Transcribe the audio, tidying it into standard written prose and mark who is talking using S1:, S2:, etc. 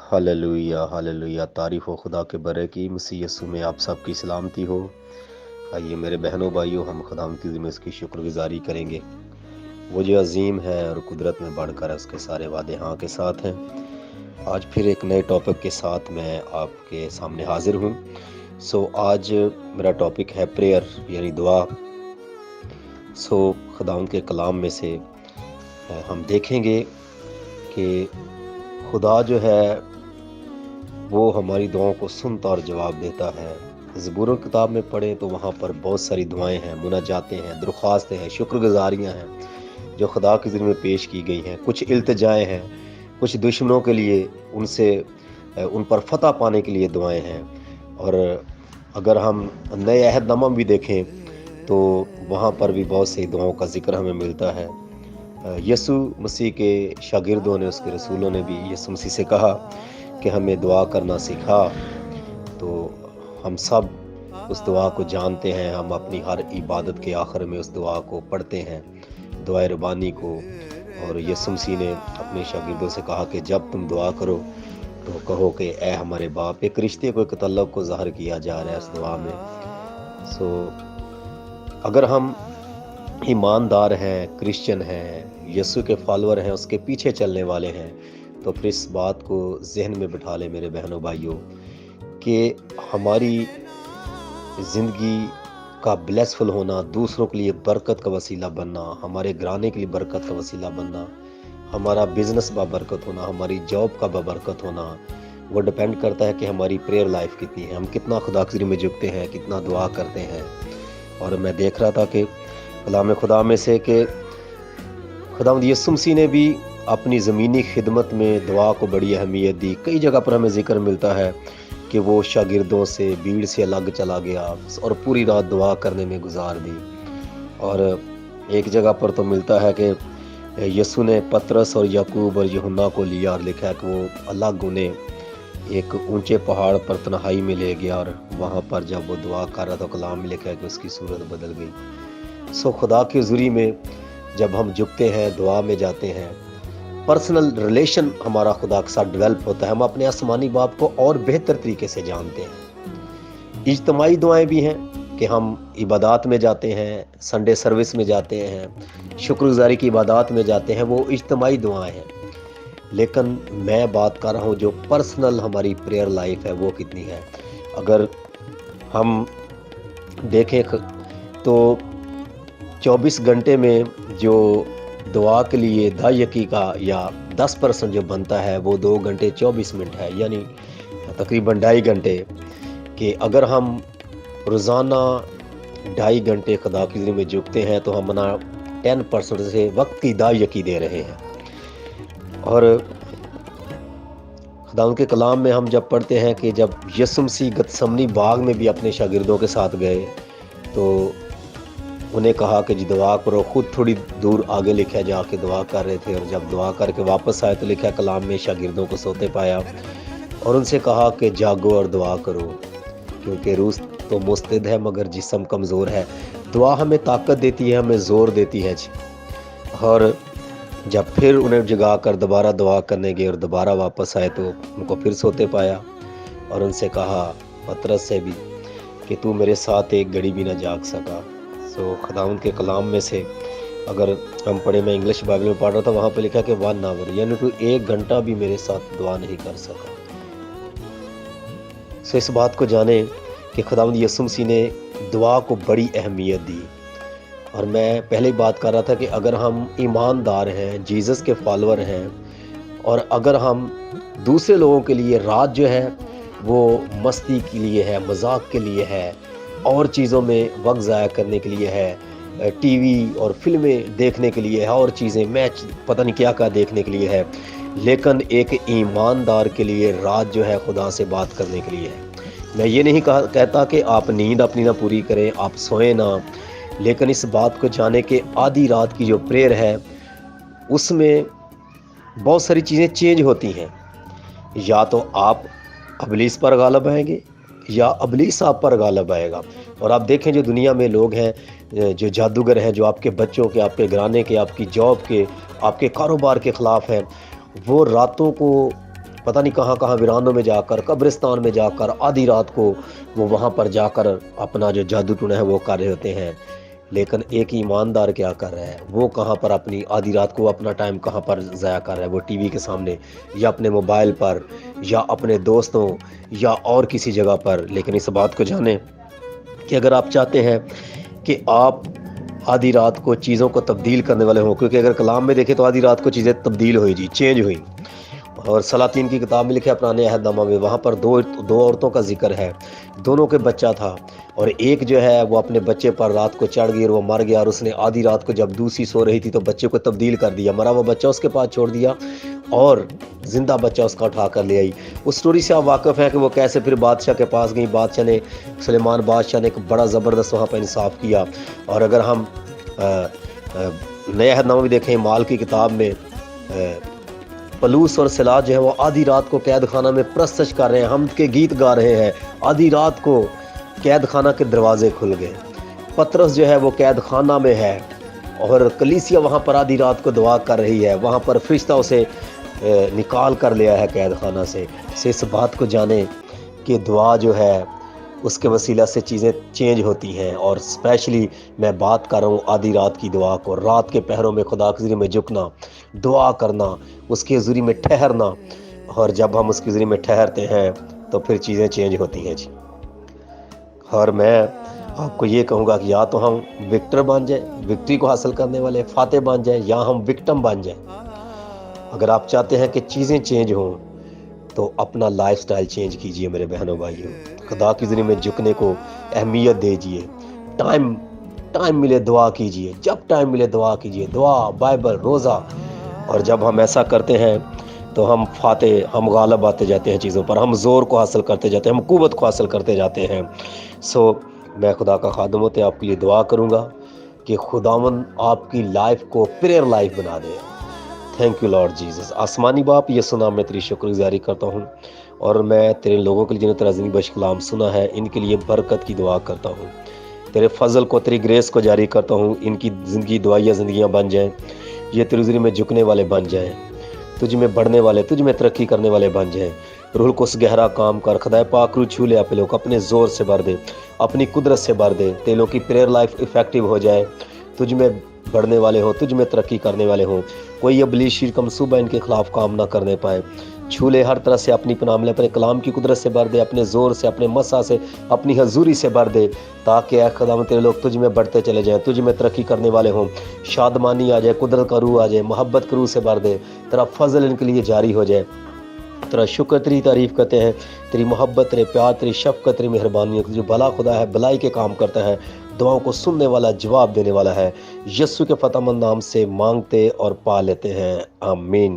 S1: Hallelujah hallelujah, तारीफ़ हो खुदा के बरे की। मसीह यीशु में आप सब की सलामती हो। आइए मेरे बहनों भाइयों, हम खुदाम की में उसकी शुक्रगुजारी करेंगे। वो जो अजीम है और कुदरत में बढ़कर है, उसके सारे वादे हाँ के साथ हैं। आज फिर एक नए टॉपिक के साथ मैं आपके सामने हाजिर हूँ। आज मेरा टॉपिक है प्रेयर यानी दुआ। खुदाम के कलाम में से हम देखेंगे कि खुदा जो है वो हमारी दुआओं को सुनता और जवाब देता है। ज़बूर किताब में पढ़ें तो वहाँ पर बहुत सारी दुआएं हैं, मुनाजातें हैं, दरख्वास्तें हैं, शुक्रगुजारियाँ हैं जो खुदा के ज़रिए में पेश की गई हैं। कुछ इल्तिजाएं हैं, कुछ दुश्मनों के लिए उन पर फतह पाने के लिए दुआएं हैं। और अगर हम नए अहदनामा भी देखें तो वहाँ पर भी बहुत सी दुआओं का जिक्र हमें मिलता है। यसु मसीह के शागिर्दों ने, उसके रसूलों ने भी यसु मसीह से कहा कि हमें दुआ करना सिखा। तो हम सब उस दुआ को जानते हैं। हम अपनी हर इबादत के आखिर में उस दुआ को पढ़ते हैं, दुआए रबानी को। और यसु मसीह ने अपने शागिर्दों से कहा कि जब तुम दुआ करो तो कहो कि ए हमारे बाप। एक रिश्ते को, एक तल्लब को ज़ाहिर किया जा रहा है उस दुआ में। अगर हम ईमानदार हैं, क्रिश्चियन हैं, यीशु के फॉलोअर हैं, उसके पीछे चलने वाले हैं, तो फिर इस बात को जहन में बिठा लें मेरे बहनों भाइयों कि हमारी ज़िंदगी का ब्लेसफुल होना, दूसरों के लिए बरकत का वसीला बनना, हमारे घराने के लिए बरकत का वसीला बनना, हमारा बिजनेस बाबरकत होना, हमारी जॉब का बाबरकत होना, वो डिपेंड करता है कि हमारी प्रेयर लाइफ कितनी है, हम कितना खुदा के ज़रिए में झुकते हैं, कितना दुआ करते हैं। और मैं देख रहा था कि कलाम खुदा में से कि खुदावंद यीशु मसीह ने भी अपनी ज़मीनी खिदमत में दुआ को बड़ी अहमियत दी। कई जगह पर हमें जिक्र मिलता है कि वो शागिर्दों से, भीड़ से अलग चला गया और पूरी रात दुआ करने में गुजार दी। और एक जगह पर तो मिलता है कि यीशु ने पतरस और याकूब और यूहन्ना को लिया और लिखा है कि वो अलग उन्हें एक ऊंचे पहाड़ पर तन्हाई में ले गया, और वहाँ पर जब वो दुआ कर रहा था, कलाम में लिखा है कि उसकी सूरत बदल गई। खुदा के ज़रिए में जब हम झुकते हैं, दुआ में जाते हैं, पर्सनल रिलेशन हमारा खुदा के साथ डेवलप होता है। हम अपने आसमानी बाप को और बेहतर तरीके से जानते हैं। इज्तमाई दुआएं भी हैं कि हम इबादत में जाते हैं, संडे सर्विस में जाते हैं, शुक्रगुजारी की इबादत में जाते हैं, वो इज्तमाई दुआएं हैं। लेकिन मैं बात कर रहा हूँ जो पर्सनल हमारी प्रेयर लाइफ है वो कितनी है। अगर हम देखें तो 24 घंटे में जो दुआ के लिए दायकी का या 10% जो बनता है वो 2 घंटे 24 मिनट है, यानी तकरीबन 2.5 घंटे। कि अगर हम रोज़ाना 2.5 घंटे खुदा के ज़रिए में झुकते हैं तो हम 10% से वक्त की दायकी दे रहे हैं। और खुदा के कलाम में हम जब पढ़ते हैं कि जब यीशु मसीह गतसमनी बाग में भी अपने शागिर्दों के साथ गए तो उन्हें कहा कि जी दुआ करो। खुद थोड़ी दूर आगे लिखा जाके दुआ कर रहे थे, और जब दुआ करके वापस आए तो लिखा कलाम में शागिर्दों को सोते पाया और उनसे कहा कि जागो और दुआ करो, क्योंकि रूह तो मुस्तैद है मगर जिस्म कमज़ोर है। दुआ हमें ताकत देती है, हमें ज़ोर देती है जी। और जब फिर उन्हें जगा कर दोबारा दुआ करने गए और दोबारा वापस आए तो उनको फिर सोते पाया और उनसे कहा पतरस से भी कि तू मेरे साथ एक घड़ी भी ना जाग सका। खुदावंद के कलाम में से अगर हम पढ़े, मैं इंग्लिश बाइबल में पढ़ रहा था, वहाँ पे लिखा कि 1 आवर, यानी तू 1 घंटा भी मेरे साथ दुआ नहीं कर सका। इस बात को जाने कि खुदावंद यीशु मसीह ने दुआ को बड़ी अहमियत दी। और मैं पहले बात कर रहा था कि अगर हम ईमानदार हैं, जीसस के फॉलोअर हैं, और अगर हम दूसरे लोगों के लिए रात जो है वो मस्ती के लिए है, मजाक के लिए है, और चीज़ों में वक्त ज़ाया करने के लिए है, टीवी और फिल्में देखने के लिए है, और चीज़ें मैच पता नहीं क्या क्या देखने के लिए है, लेकिन एक ईमानदार के लिए रात जो है खुदा से बात करने के लिए है। मैं ये नहीं कहता कि आप नींद अपनी ना पूरी करें, आप सोएं ना, लेकिन इस बात को जाने के आधी रात की जो प्रेयर है उसमें बहुत सारी चीज़ें चेंज होती हैं। या तो आप अबलीस पर गालिब आएंगे या अबलीस आप पर गालिब आएगा। और आप देखें जो दुनिया में लोग हैं, जो जादूगर हैं, जो आपके बच्चों के, आपके घराने के, आपकी जॉब के, आपके कारोबार के ख़िलाफ़ हैं, वो रातों को پتہ نہیں کہاں کہاں ویرانوں میں جا کر، قبرستان میں جا کر آدھی رات کو وہ وہاں پر جا کر اپنا جو جادو ٹونا ہے وہ کر رہے ہوتے ہیں۔ لیکن ایک ایماندار کیا کر رہا ہے؟ وہ کہاں پر اپنی آدھی رات کو اپنا ٹائم کہاں پر ضائع کر رہا ہے؟ وہ ٹی وی کے سامنے یا اپنے موبائل پر یا اپنے دوستوں یا اور کسی جگہ پر۔ لیکن اس بات کو جانیں کہ اگر آپ چاہتے ہیں کہ آپ آدھی رات کو چیزوں کو تبدیل کرنے والے ہوں، کیونکہ اگر کلام میں دیکھیں تو آدھی رات کو چیزیں تبدیل ہوئی جی، چینج ہوئی، اور سلاطین کی کتاب میں لکھا ہے پرانے عہد نامہ میں، وہاں پر دو عورتوں کا ذکر ہے، دونوں کے بچہ تھا، اور ایک جو ہے وہ اپنے بچے پر رات کو چڑھ گئی اور وہ مر گیا، اور اس نے آدھی رات کو جب دوسری سو رہی تھی تو بچے کو تبدیل کر دیا، مرا وہ بچہ اس کے پاس چھوڑ دیا اور زندہ بچہ اس کا اٹھا کر لے آئی۔ اس سٹوری سے آپ واقف ہیں کہ وہ کیسے پھر بادشاہ کے پاس گئی، بادشاہ نے، سلیمان بادشاہ نے ایک بڑا زبردست وہاں پہ انصاف کیا۔ اور اگر ہم نئے عہد نامہ بھی دیکھیں، مال کی کتاب میں پلوس اور سلا جو ہے وہ آدھی رات کو قید خانہ میں پرستش کر رہے ہیں، حمد کے گیت گا رہے ہیں، آدھی رات کو قید خانہ کے دروازے کھل گئے، پطرس جو ہے وہ قید خانہ میں ہے اور کلیسیا وہاں پر آدھی رات کو دعا کر رہی ہے، وہاں پر فرشتہ اسے نکال کر لیا ہے قید خانہ سے۔ اس بات کو جانیں کہ دعا جو ہے اس کے وسیلہ سے چیزیں چینج ہوتی ہیں، اور اسپیشلی میں بات کر رہا ہوں آدھی رات کی دعا کو، رات کے پہروں میں خدا کے ذریعے میں جھکنا، دعا کرنا، اس کے ذریعے میں ٹھہرنا، اور جب ہم اس کے ذریعے میں ٹھہرتے ہیں تو پھر چیزیں چینج ہوتی ہیں جی۔ اور میں آپ کو یہ کہوں گا کہ یا تو ہم وکٹر بن جائیں، وکٹری کو حاصل کرنے والے فاتح بن جائیں، یا ہم وکٹم بن جائیں۔ اگر آپ چاہتے ہیں کہ چیزیں چینج ہوں تو اپنا لائف سٹائل چینج کیجئے میرے بہنوں بھائیوں، خدا کے ذریعے میں جھکنے کو اہمیت دیجئے، ٹائم ملے دعا کیجئے، جب ٹائم ملے دعا کیجئے، دعا، بائبل، روزہ، اور جب ہم ایسا کرتے ہیں تو ہم فاتح، ہم غالب آتے جاتے ہیں چیزوں پر، ہم زور کو حاصل کرتے جاتے ہیں، ہم قوت کو حاصل کرتے جاتے ہیں۔ میں خدا کا خادم ہوتے آپ کے لیے دعا کروں گا کہ خداوند آپ کی لائف کو پریئر لائف بنا دے۔ Thank you Lord Jesus. آسمانی باپ، یہ سنا میں تیری شکر گزاری کرتا ہوں، اور میں تیرے لوگوں کے لیے جنہوں نے تیرا زندگی بخش کلام سنا ہے ان کے لیے برکت کی دعا کرتا ہوں، تیرے فضل کو، تیری گریس کو جاری کرتا ہوں، ان کی زندگی دعائیہ زندگیاں بن جائیں، یہ تیرے ذریعے میں جھکنے والے بن جائیں، تجھ میں بڑھنے والے، تجھ میں ترقی کرنے والے بن جائیں۔ روح القدس گہرا کام کر، خدائے پاک روح چھو لے آپ لوگ، اپنے زور سے بھر دے، اپنی قدرت سے بھر دے، تیرے لوگ کی پریئر لائف افیکٹو ہو جائے، تجھ میں بڑھنے والے ہوں، تجھ میں ترقی کرنے والے ہوں، کوئی ابلیس شریر کا منصوبہ ان کے خلاف کام نہ کرنے پائے۔ چھو لے ہر طرح سے، اپنی پناہ میں اپنے کلام کی قدرت سے بھر دے، اپنے زور سے، اپنے مسا سے، اپنی حضوری سے بھر دے، تاکہ اے خدا تیرے لوگ تجھ میں بڑھتے چلے جائیں، تجھ میں ترقی کرنے والے ہوں، شادمانی آ جائے، قدرت کا روح آ جائے، محبت کا روح سے بھر دے، تیرا فضل ان کے لیے جاری ہو جائے۔ تیرا شکر، تیری تعریف کرتے ہیں، تیری محبت، تیرے پیار، تیری شفقت، تیری مہربانی، جو بھلا خدا ہے، بھلائی کے کام کرتا ہے، دعاؤں کو سننے والا، جواب دینے والا ہے۔ یسوع کے فتح مند نام سے مانگتے اور پا لیتے ہیں، آمین۔